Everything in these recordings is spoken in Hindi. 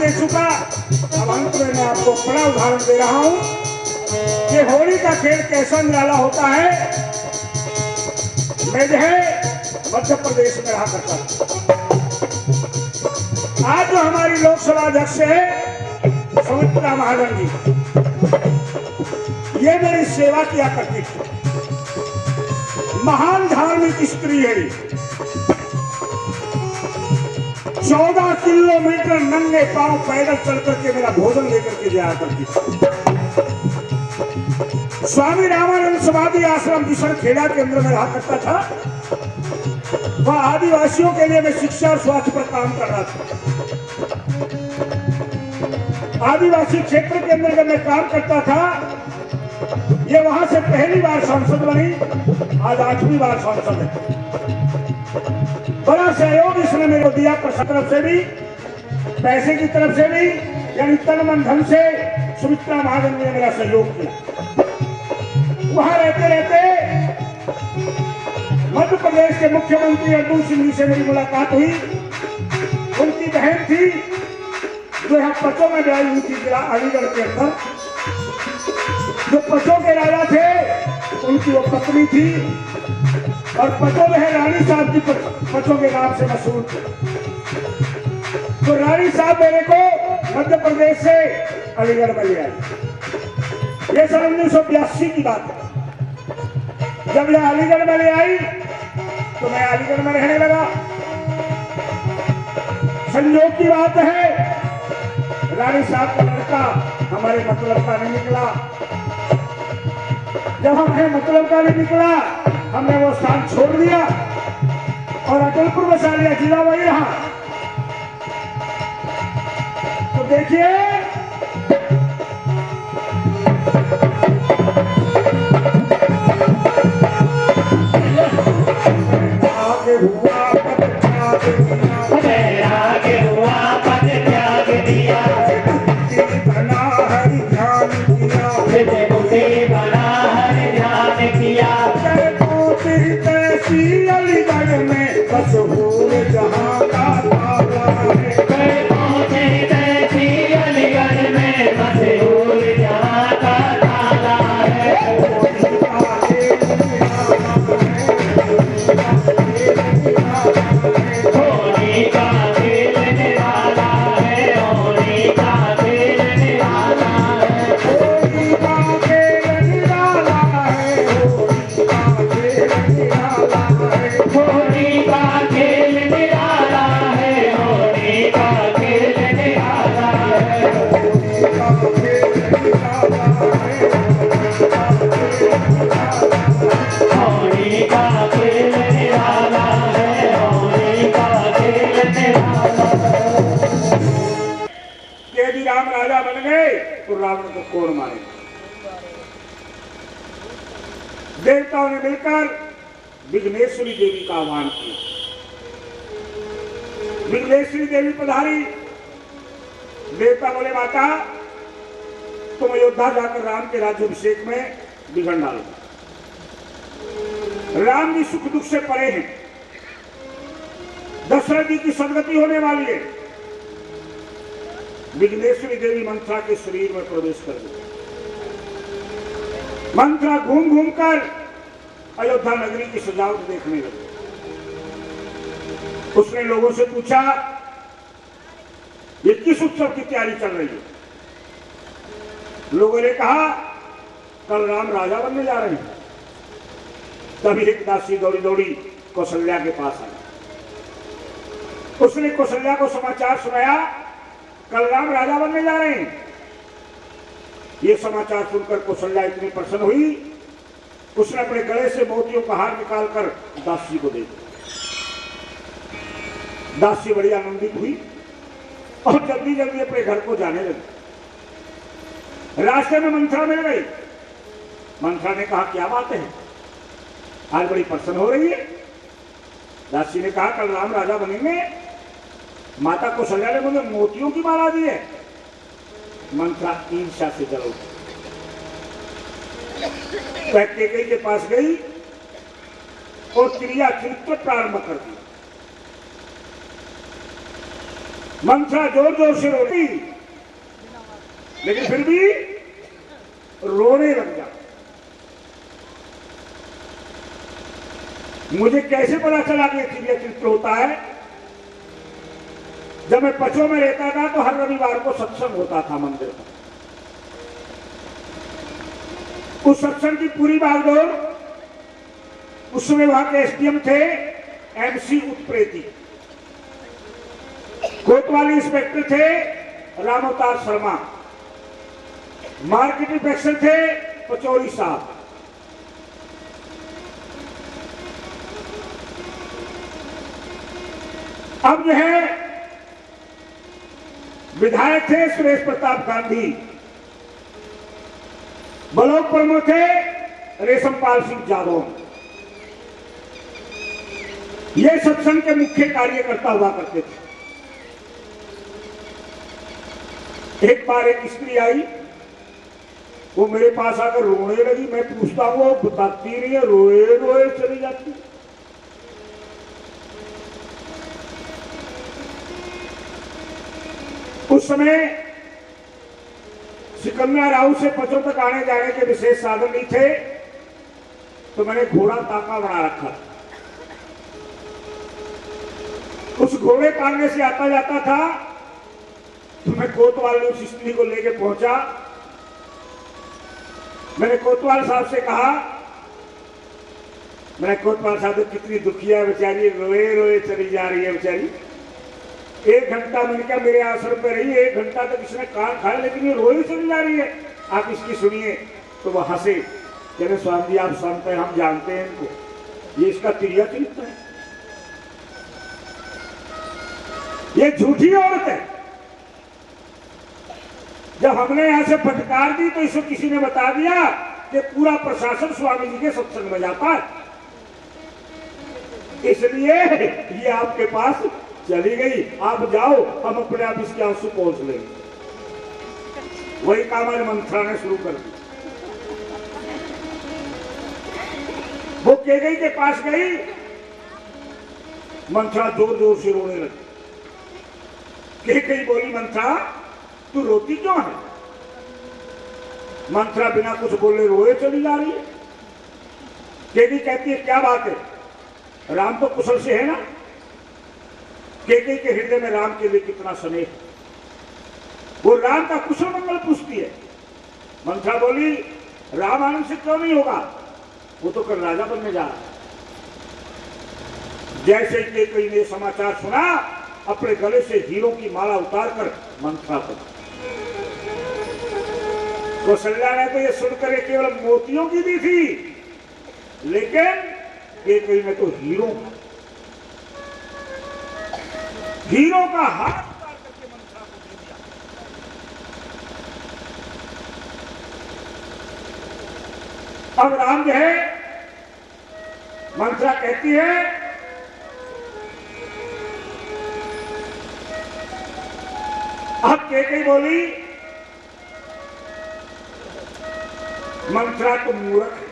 दे चुका। अब अंत में मैं आपको बड़ा उदाहरण दे रहा हूं कि होली का खेल कैसा निराला होता है। मैं जो है मध्य प्रदेश में रहा करता था। आज जो हमारी लोकसभा अध्यक्ष है सुमित्रा महाजन जी, ये मेरी सेवा किया करती थी। महान धार्मिक स्त्री है। 14 किलोमीटर नंगे पांव पैदल चल करके मेरा भोजन लेकर के जाया करती थी। स्वामी रामानंद समाधि आश्रम बिसरखेड़ा के अंदर में रहा करता था। वह आदिवासियों के लिए मैं शिक्षा और स्वास्थ्य पर काम कर रहा था। आदिवासी क्षेत्र के अंदर जब मैं काम करता था, ये वहां से पहली बार सांसद बनी, आज 8वीं बार सांसद है। बड़ा सहयोग इसने मेरे को दिया, प्रशासन तरफ से भी, पैसे की तरफ से भी, यानी तन मन धन से सुमित्रा महाजन ने मेरा सहयोग किया। वहां रहते रहते मध्य प्रदेश के मुख्यमंत्री अर्जुन सिंह जी से मेरी मुलाकात हुई। उनकी बहन थी जो यहाँ पचों में ब्याई हुई थी जिला अलीगढ़ के अंदर। जो पचों के राजा थे उनकी वो पत्नी थी, और पचों में है रानी साहब की पचों के नाम से मशहूर थे। तो रानी साहब मेरे को मध्य प्रदेश से अलीगढ़ में ले आई। ये सन 1982 की बात है। जब यह अलीगढ़ में ले आई तो मैं अलीगढ़ में रहने लगा। संयोग की बात है, रानी साहब का लड़का हमारे मतलब का नहीं निकला। जब हमें मतलब का नहीं निकला, हमने वो स्थान छोड़ दिया और अकलपुर बसा लिया। जिला वही रहा। तो देखिए, आगे हुआ पद त्याग दिया, बना हरि ध्यान किया। तेरी अलीगढ़ में बस हो जहां का ताला है। अलीगढ़ में बस हो जहां का ताला है। होली का खेल निराला है। होली का खेल निराला है। होली का खेल निराला है। होली का खेल निराला है। होली का खेल निराला है। होली का खेल निराला है। होली का खेल निराला है। यदि राम राजा बन गए तो रावण को कौन मारेगा? देवताओं ने मिलकर विघ्नेश्वरी देवी का आह्वान किया। विघ्नेश्वरी देवी पधारी। देवता बोले, माता तुम अयोध्या जाकर राम के राज्याभिषेक में विघ्न डालो। राम जी सुख दुख से परे हैं। दशरथ जी की सदगति होने वाली है। विघ्नेश्वरी देवी मंत्रा के शरीर में प्रवेश कर गई। मंत्रा घूम घूम कर अयोध्या नगरी की सजावट देखने लगी। उसने लोगों से पूछा, ये किस उत्सव की तैयारी चल रही है? लोगों ने कहा, कल राम राजा बनने जा रहे हैं। तभी एक दासी दौड़ी दौड़ी कौशल्या के पास आई। उसने कौशल्या को समाचार सुनाया, कल राम राजा बनने जा रहे हैं। ये समाचार सुनकर कौशल्या इतनी प्रसन्न हुई, उसने अपने गले से मोतियों का हार निकालकर दासी को दे दिया। दासी बड़ी आनंदित हुई और जल्दी जल्दी अपने घर को जाने लगी। रास्ते में मंत्रा मिल गई। मंत्रा ने कहा, क्या बात है, आज बड़ी प्रसन्न हो रही है? दासी ने कहा, कल राम राजा बनेंगे। माता कौशल्या ने मुझे मोतियों की माला दी है। मंत्रा ईर्ष्या से जल उठी। कैकेयी के पास गई और क्रिया प्रारंभ कर दी। मंथरा जोर जोर से रोती, लेकिन फिर भी रोने लग जा। मुझे कैसे पता चला कि ये चित्र होता है? जब मैं पचो में रहता था तो हर रविवार को सत्संग होता था मंदिर में। उस सत्संग की पूरी बागडोर उस समय वहां के एसडीएम थे एमसी उत्प्रेती, कोतवाली इंस्पेक्टर थे राम अवतार शर्मा, मार्केट इंस्पेक्टर थे पचौरी साहब। अब जो है विधायक थे सुरेश प्रताप गांधी, ब्लॉक प्रमुख थे रेशमपाल सिंह जादव। ये सत्संग के मुख्य कार्यकर्ता हुआ करते थे। एक बार एक स्त्री आई, वो मेरे पास आकर रोने लगी। मैं पूछता हूँ, वो बताती नहीं है, रोए रोए चली जाती। उस समय सिकंदरा राव से पचों तक आने जाने के विशेष साधन नहीं थे, तो मैंने घोड़ा ताका बना रखा। उस घोड़े तांगे से आता जाता था, तो मैं कोतवाल ने उस स्त्री को लेके पहुंचा। मैंने कोतवाल साहब से कहा, मैंने कोतवाल साहब तो कितनी दुखिया है बेचारी, रोए रोए चली जा रही है बेचारी। 1 घंटा मैंने कहा मेरे आश्रम पे रही, 1 घंटा तक इसने कान खाया, लेकिन ये रोई चली जा रही है, आप इसकी सुनिए। तो वह हंसे, कहने स्वामी जी आप संत हैं, हम जानते हैं इनको, ये इसका तिरिया चरित्र है, ये झूठी औरत है। जब हमने यहां से फटकार दी तो इसको किसी ने बता दिया कि पूरा प्रशासन स्वामी जी के सत्संग में जाता है, इसलिए ये आपके पास चली गई। आप जाओ, हम अपने आप इसके आंसू पहुंच लेंगे। वही काम आज मंथरा ने शुरू कर दिया। वो केकई के पास गई, मंथरा जोर जोर से रोने लगी। केकई बोली, मंथरा तू रोती क्यों है? मंथरा बिना कुछ बोले रोए चली जा रही है। केकई कहती है क्या बात है, राम तो कुशल से है ना? केकई के हृदय में राम के लिए कितना स्नेह, वो राम का कुशल मंगल पूछती है। मंथरा बोली, राम आनंद से क्यों नहीं होगा, वो तो कल राजा बनने जा रहा है। जैसे केकई ने समाचार सुना, अपने गले से हीरों की माला उतारकर मंथरा को, कौशल्या ने तो ये सुनकर केवल मोतियों की दी थी, लेकिन केकई ने तो हीरों का हाथ उतार करके मंथरा को दे दिया। अब राम जो है, मंथरा कहती है अब केकई बोली, मंथरा तो मूर्ख है,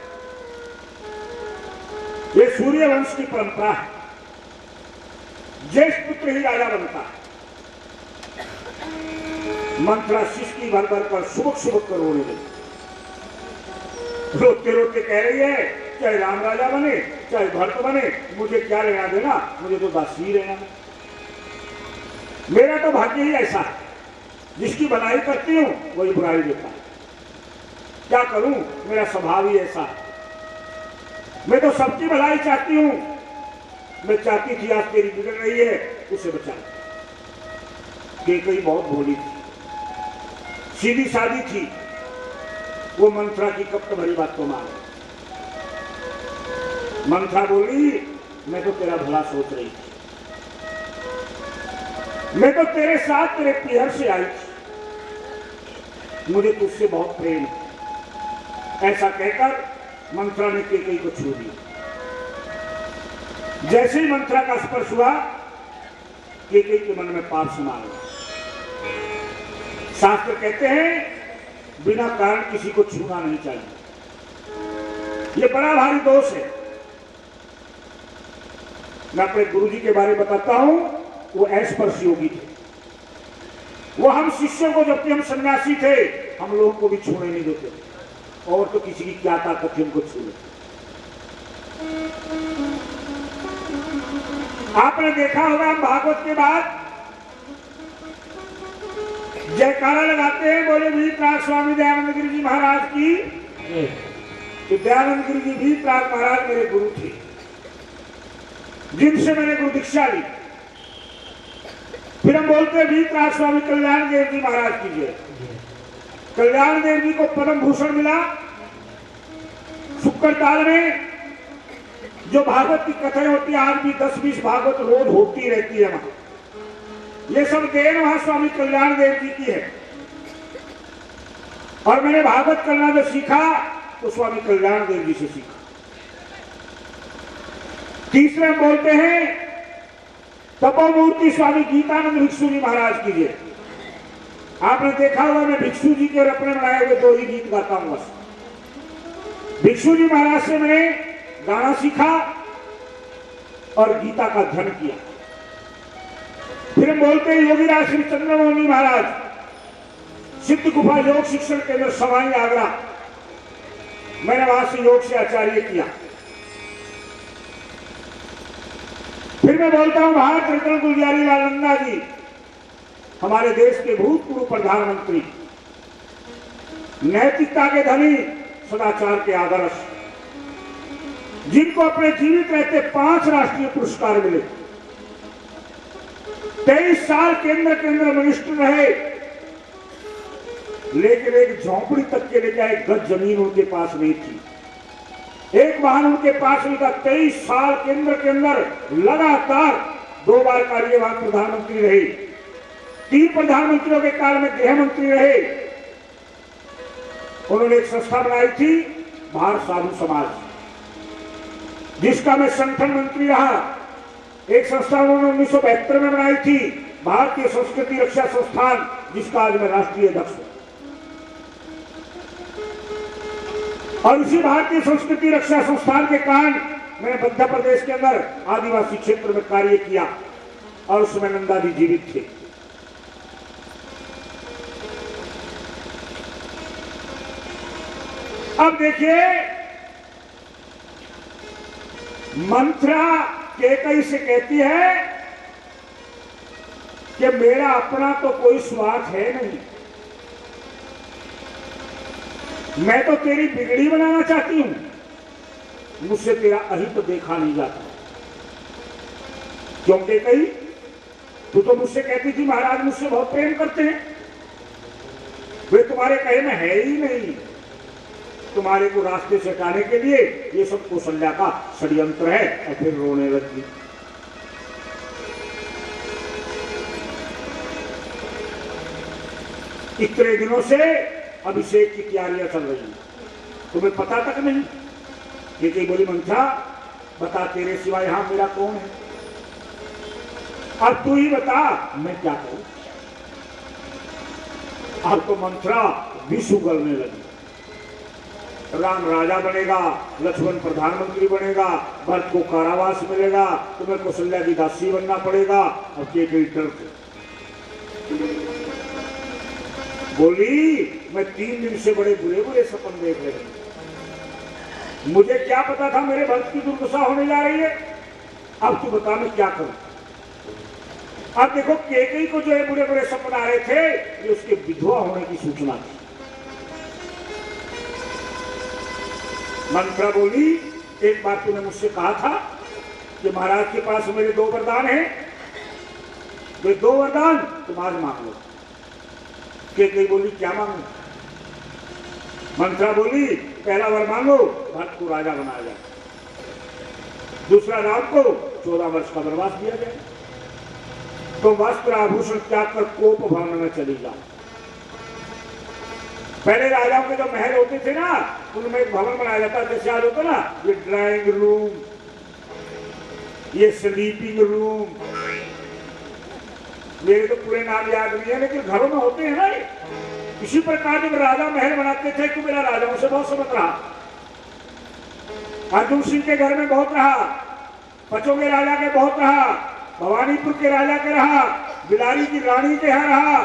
ये सूर्यवंश की परंपरा है, ज्येष्ठ पुत्र ही राजा बनता है। मंथरा सिसकी भर भर कर सुबक सुबक कर रोने लगी। रोते रोते कह रही है, चाहे राम राजा बने चाहे भरत बने, मुझे क्या लेना देना, मुझे तो दासी रहना है। मेरा तो भाग्य ही ऐसा है, जिसकी भलाई करती हूं वही बुराई देता है। क्या करूं, मेरा स्वभाव ही ऐसा है। मैं तो सबकी भलाई चाहती हूं। मैं चाहती थी आज तेरी बिगड़ रही है, उसे बचा। केकई बहुत भोली थी, सीधी सादी थी, वो मंथरा की कपट भरी बात को मान। मंथरा बोली, मैं तो तेरा भला सोच रही थी, मैं तो तेरे साथ तेरे पिहर से आई थी, मुझे तुझसे बहुत प्रेम है। ऐसा कहकर मंथरा ने केकई को छू दिया। जैसे ही मंथरा का स्पर्श हुआ, केकई के मन में पाप समा गया। शास्त्र कहते हैं बिना कारण किसी को छूना नहीं चाहिए, ये बड़ा भारी दोष है। मैं अपने गुरुजी के बारे में बताता हूं, वो अस्पर्श योगी थे। वो हम शिष्यों को, जबकि हम सन्यासी थे, हम लोगों को भी छूने नहीं देते, और तो किसी की क्या ताकत थी उनको छू लेते। आपने देखा होगा, हम भागवत के बाद जयकारा लगाते हैं, बोले वीतराग स्वामी दयानंद गिरि जी महाराज की। तो दयानंद गिरि जी वीतराग महाराज मेरे गुरु थे, जिनसे मैंने गुरु दीक्षा ली। फिर हम बोलते हैं वीतराग स्वामी कल्याण देव जी महाराज की जय। कल्याण देव जी को पद्म भूषण मिला। शुक्र ताल में जो भागवत की कथाएं होती है, आज भी 10-20 भागवत रोज होती रहती है वहां। ये सब देन वहां स्वामी कल्याण देव जी की है। और मैंने भागवत करना जो सीखा तो स्वामी कल्याण देव जी से सीखा। तीसरे हम बोलते हैं तपोमूर्ति स्वामी गीतानंद भिक्षु जी महाराज की जय। आपने देखा होगा, मैं भिक्षु जी के अपने बनाए हुए 2 ही गीत गाता हूं बस। भिक्षु जी महाराज से मैंने गाना सीखा और गीता का अध्ययन किया। फिर हम बोलते हैं योगीराज श्री चंद्रमौली महाराज, सिद्ध गुफा योग शिक्षण केंद्र सवाई आगरा, मैंने वहां से योग से आचार्य किया। फिर मैं बोलता हूं भारत रत्न गुलजारी लाल नंदा जी, हमारे देश के भूतपूर्व प्रधानमंत्री, नैतिकता के धनी, सदाचार के आदर्श, जिनको अपने जीवित रहते 5 राष्ट्रीय पुरस्कार मिले। 23 साल केंद्र के अंदर मिनिस्टर रहे, लेकिन एक झोंपड़ी तक के लिए एक गज जमीन उनके पास नहीं थी, एक वाहन उनके पास नहीं था। 23 साल केंद्र के अंदर लगातार 2 बार कार्यवाहक प्रधानमंत्री रहे, 3 प्रधानमंत्रियों के काल में गृह मंत्री रहे। उन्होंने एक संस्था बनाई थी भारत साधु समाज, जिसका मैं संगठन मंत्री रहा। एक संस्था उन्होंने 1972 में बनाई थी, भारतीय संस्कृति रक्षा संस्थान, जिसका आज मैं राष्ट्रीय अध्यक्ष हूं। और इसी भारतीय संस्कृति रक्षा संस्थान के कारण मैंने मध्य प्रदेश के अंदर आदिवासी क्षेत्र में कार्य किया, और उसमें नंदा जी जीवित थे। अब देखिए, मंत्रा केकई से कहती है कि मेरा अपना तो कोई स्वार्थ है नहीं, मैं तो तेरी बिगड़ी बनाना चाहती हूं, मुझसे तेरा अहित देखा नहीं जाता। क्यों केकई, तू तो मुझसे कहती थी महाराज मुझसे बहुत प्रेम करते हैं, वे तुम्हारे कहे में है ही नहीं। तुम्हारे को रास्ते से हटाने के लिए ये सब कौशल्या का षड्यंत्र है। और फिर रोने लगी। इतने दिनों से अभिषेक की तैयारियां चल रही हैं, तुम्हें पता तक नहीं। ये कई बोली मंत्रा बता, तेरे सिवा यहां मेरा कौन है, अब तू ही बता मैं क्या करूं। अब तो मंत्रा विषु गलने लगी। राम राजा बनेगा, लक्ष्मण प्रधानमंत्री बनेगा, भरत को कारावास मिलेगा, तुम्हें कौशल्या की दासी बनना पड़ेगा। और केकई बोली मैं 3 दिन से बड़े बुरे बुरे सपन देख रहे हैं, मुझे क्या पता था मेरे भक्त की दुर्दशा होने जा रही है। अब तू बता मैं क्या करूं। अब देखो, केकई को जो है बुरे बुरे सपन आ रहे थे, ये उसके विधवा होने की सूचना थी। मंत्रा बोली एक बार तूने मुझसे कहा था कि महाराज के पास मेरे 2 वरदान हैं, वे 2 वरदान तुम आज मांग लो। केकई बोली क्या मांगू। मंत्रा बोली पहला वर मांगो भरत को राजा बनाया जाए, दूसरा राम को 14 वर्ष का वनवास दिया जाए, तो वस्त्र आभूषण त्याग कर कोप भवन में चली जाओ। पहले राजाओं के जो महल होते थे ना, उनमें एक भवन बनाया जाता, जैसे आज होता ना ये ड्राइंग रूम, ये स्लीपिंग रूम, मेरे तो पूरे नाम याद नहीं है, लेकिन घरों में होते हैं ना। इसी प्रकार जब राजा महल बनाते थे, तो मेरा राजाओं से बहुत समझ रहा। अर्जुन सिंह के घर में बहुत रहा, पचों के राजा के बहुत रहा, भवानीपुर के राजा के रहा, बिलारी की रानी के यहाँ रहा,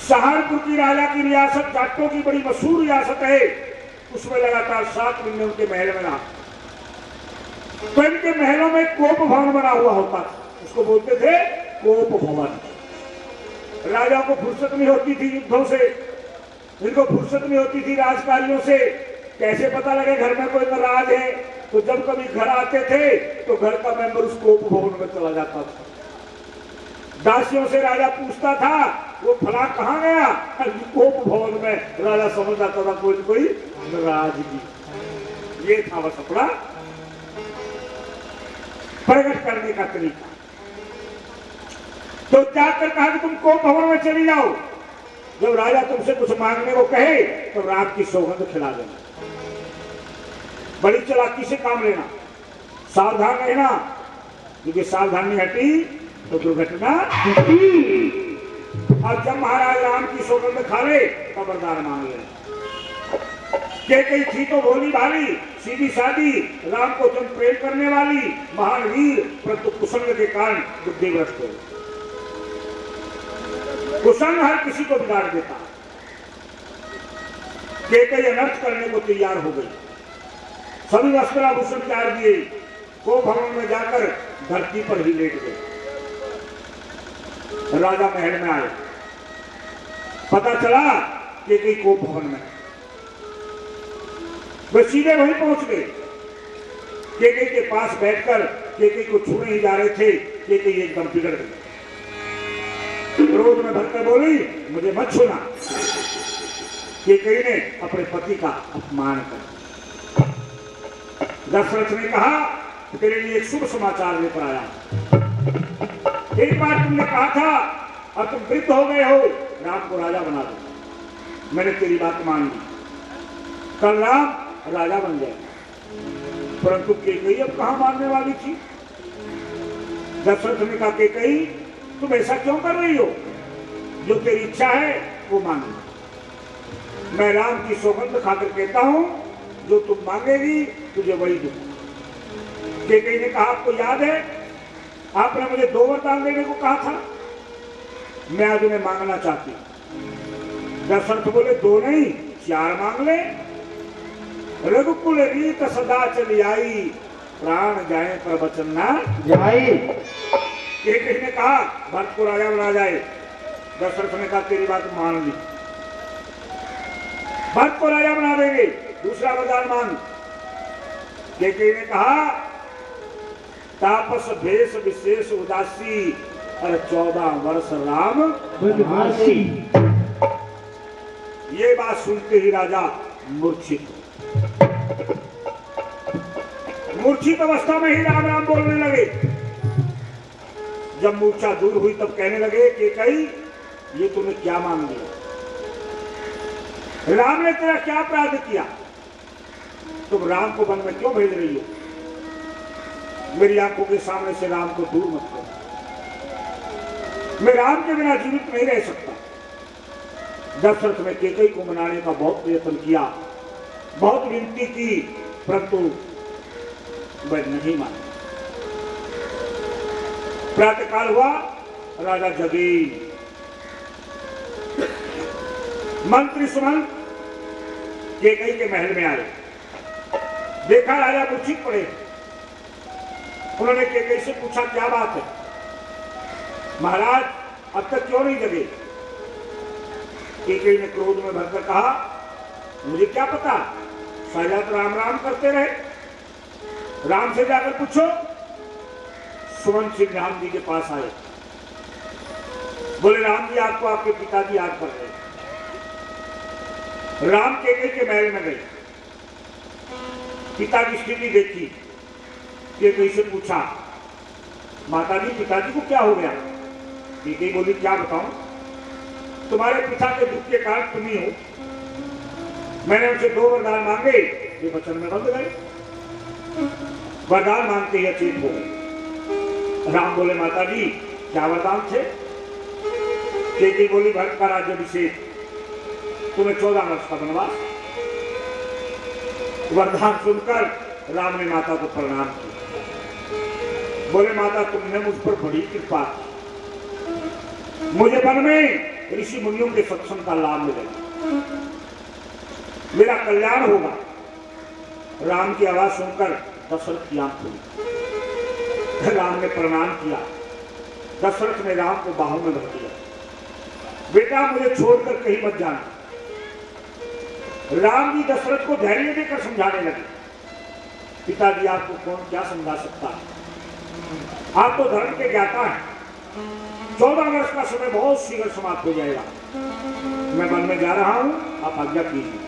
सहारनपुर की राजा की रियासत जाटों की बड़ी मशहूर रियासत है, उसमें लगातार 7 महीने उनके महल में रहा। तो इनके महलों में कोप भवन बना हुआ होता था, उसको बोलते थे कोप भवन। राजा को फुर्सत नहीं होती थी युद्धों से, इनको फुर्सत नहीं होती थी राजकार्यों से। कैसे पता लगे घर में कोई नाराज है? तो जब कभी घर आते थे तो घर का मेंबर उस कोप भवन में चला जाता था। दासियों से राजा पूछता था वो फला कहाँ गया? कोप भवन में। राजा समझ आता था कोई नाराजगी। ये था बस अपना प्रकट करने का तरीका। तो जाकर कहा कि तुम कोप भवन में चली जाओ, जब राजा तुमसे कुछ मांगने को कहे तो रात की सौगंध खिला देना, बड़ी चालाकी से काम लेना, सावधान रहना, क्योंकि सावधानी हटी तो दुर्घटना घटी। और जब महाराज राम की सौगंध खा ले खबरदार मांग लेना। कई थी तो भोली भाली, सीधी सादी, राम को तुम प्रेम करने वाली, महान वीर, परंतु कुसंग के कारण बुद्धिग्रस्त हो। कुसंग हर किसी को बिगाड़ देता। कई अनर्थ करने को तैयार हो गई, सभी वस्त्राभूषण त्याग दिए, कोप भवन में जाकर धरती पर ही लेट गए। राजा महल में आए, पता चला कि कई कोप भवन में। वे सीधे वहीं पहुंच गए। केकई के पास बैठकर केकई को छूने ही जा रहे थे, केकई एकदम बिगड़ गई। क्रोध में भरकर बोली मुझे मत छूना। केकई ने अपने पति का अपमान कर। दशरथ ने कहा तेरे लिए एक शुभ समाचार लेकर आया। एक बार तुमने कहा था और तुम वृद्ध हो गए हो, राम को राजा बना दो। मैंने तेरी बात मान ली, कल राम राजा बन जाए। परंतु केकई अब कहां मानने वाली थी। दशरथ ने कहा केकई तुम ऐसा क्यों कर रही हो? जो तेरी इच्छा है वो मान लो। मैं राम की सौगंध खाकर कहता हूं जो तुम मांगेगी तुझे वही दूंगा। केकई ने कहा आपको याद है आपने मुझे 2 वरदान देने को कहा था, मैं आज उन्हें मांगना चाहती हूं। दशरथ बोले 2 नहीं 4 मांग ले। रघुकुल रीत सदा चली आई, प्राण जाए पर वचन ना जाए। केकई ने कहा भरत को राजा बना जाए। दशरथ ने कहा तेरी बात मान ली, भरत को राजा बना देंगे। दूसरा वरदान मांग। केकई ने कहा तापस भेष विशेष उदासी, और 14 वर्ष राम वनवासी। ये बात सुनते ही राजा मूर्छित अवस्था में ही राम राम बोलने लगे। जब मूर्छा दूर हुई तब कहने लगे केकई ये तूने क्या मांग लिया? राम ने तेरा क्या अपराध किया? तुम राम को वन में क्यों भेज रही हो? मेरी आंखों के सामने से राम को दूर मत करो। मैं राम के बिना जीवित नहीं रह सकता। दशरथ ने केकई को मनाने का बहुत प्रयत्न किया, बहुत विनती की, परंतु वह नहीं माना। प्रातःकाल हुआ, राजा जगे। मंत्री सुमंत केकई के महल में आए, देखा राजा मूर्छित पड़े। उन्होंने केकई से पूछा क्या बात है? महाराज अब तक क्यों नहीं जगे? केकई ने क्रोध में भरकर कहा मुझे क्या पता, शायद राम राम करते रहे। राम से जाकर पूछो। सुमंत सिंह राम जी के पास आए, बोले राम जी आपको आपके पिताजी याद कर रहे। राम केकई के महल में गए, पिता की स्थिति देखी। केकई से पूछा माताजी पिताजी को क्या हो गया? केकई बोली क्या बताऊं, तुम्हारे पिता के दुख के कारण तुम ही हो। मैंने उनसे 2 वरदान मांगे, ये वचन में बंद गए। वरदान मांगते ही अचेत हो गए। राम बोले माताजी क्या वरदान थे? केकई बोली भरत का राज्याभिषेक, तुम्हें 14 वर्ष का वनवास। वरदान सुनकर राम ने माता को प्रणाम किया। बोले माता तुमने मुझ पर बड़ी कृपा की, मुझे वन में ऋषि मुनियों के सत्संग का लाभ मिलेगा, मेरा कल्याण होगा। राम की आवाज सुनकर दशरथ की आंख खुली। राम ने प्रणाम किया। दशरथ ने राम को बाहों में भर दिया। बेटा मुझे छोड़कर कहीं मत जाना। राम जी दशरथ को धैर्य देकर समझाने लगे। पिताजी आपको कौन क्या समझा सकता है, आप तो धर्म के ज्ञाता हैं। 14 वर्ष का समय बहुत शीघ्र समाप्त हो जाएगा। मैं वन में जा रहा हूं, आप आज्ञा कीजिए।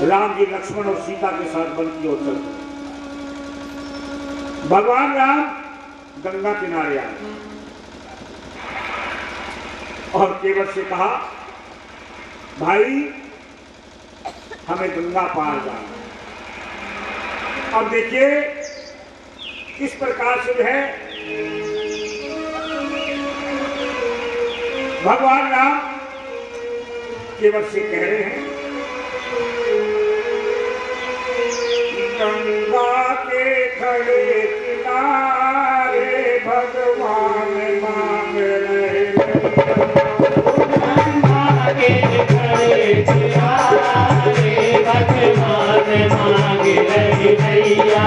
राम जी लक्ष्मण और सीता के साथ वन की ओर चल पड़े। भगवान राम गंगा किनारे आए और केवट से कहा, भाई हमें गंगा पार जाना। अब देखिए किस प्रकार से है भगवान राम केवट से कह रहे हैं, गंगा के खड़े किनारे भगवान मांग रहे, गंगा के खड़े किनारे भगवान मांग रहे भैया।